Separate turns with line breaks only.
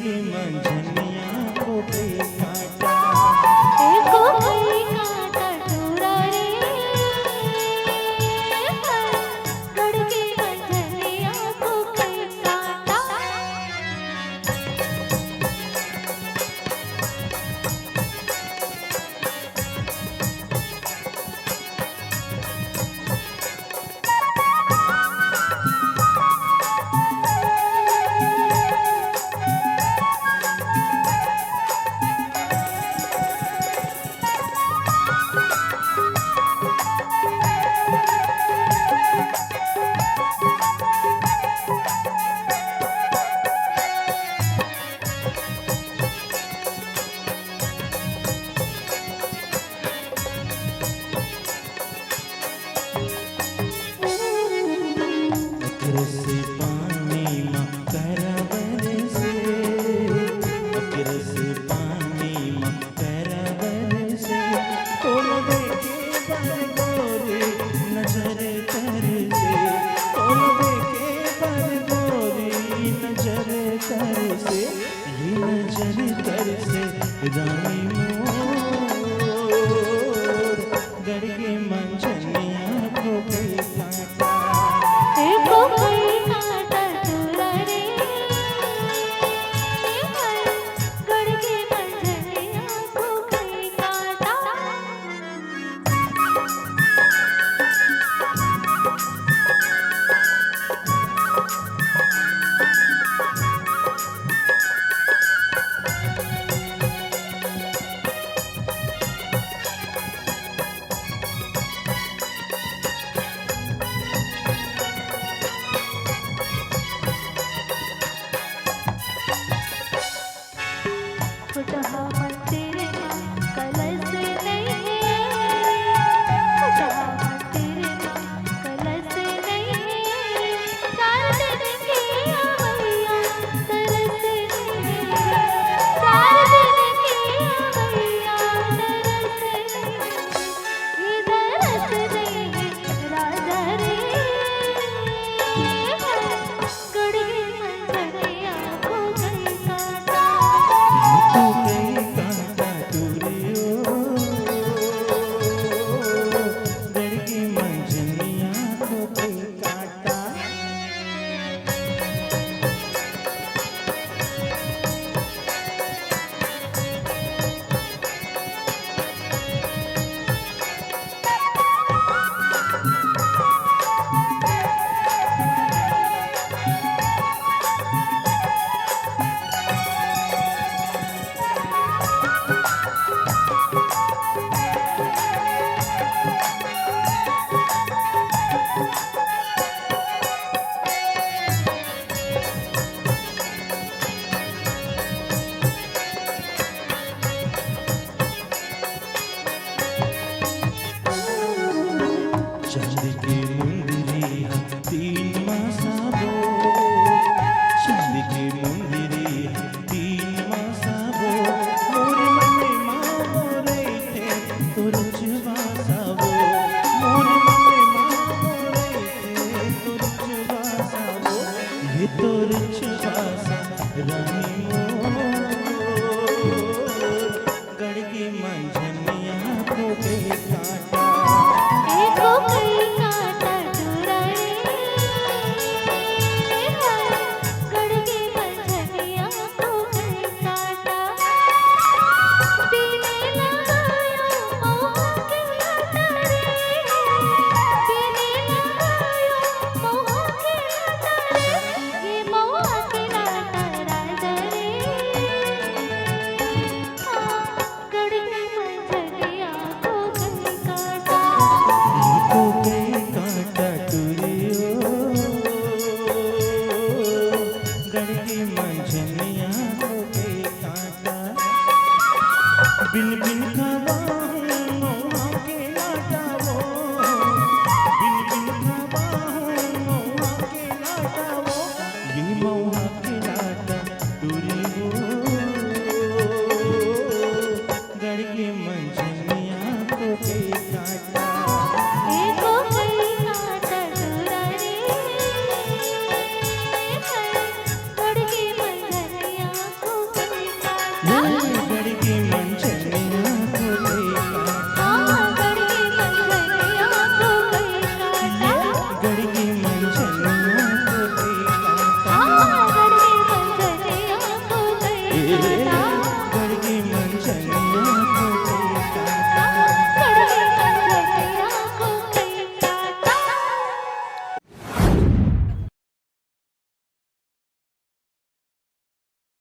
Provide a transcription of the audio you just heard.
गड़गी मंझनिया को पे काटा।
एको कोई काटा टूरा रे गड़गी मंझनिया को कोई काटा।
अकरस पानी मा करवर से, अकरस पानी मा करवर से, तोल देखे बर गोरी नजर कर से, तोल देखे बर गोरी नजर कर से, ये नजर कर से रानी मोर गड़गे मंझनिया को पे काटा।
एको कोई काटा टूरा रे गड़गी मंझनिया को कोई काटा। फुटहा मंदिर में कलश नहीं है, फुटहा मंदिर में कलश नहीं है, 4 दिन की अवैया तरस नहीं है, 4 दिन की अवैया तरस नहीं है, ये तरस नहीं है राजा रे गड़गी मंझनिया को कोई काटा।
को पे काटा टूरियो गड़गी मंझनिया को पे काटा। चांद की मुंदरी तीन मासाबो, चांद की मुंदरी तीन मासाबो, मोरे मने माँ मोरे थे तुरच वासाबो, मोरे मने माँ मोरे थे तुरच वासाबो, ये तुरच वासा रानी मोर गड़गी मंझनिया को पे काटा।
एको कोई काटा टूरा रे गड़गी मंझनिया को कोई काटा। पीने लगायो मोह के लाटा रे, पीने लगायो मोह के लाटा रे, ये मोह के लाटा राजा रे गड़गी मंझनिया को कोई काटा।
को पे काटा टूरियो गड़गी मंझनिया को पे काटा। बिन बिन खावा मोहा के लाटा वो, बिन बिन खावा मोहा के लाटा वो, ये मोहा के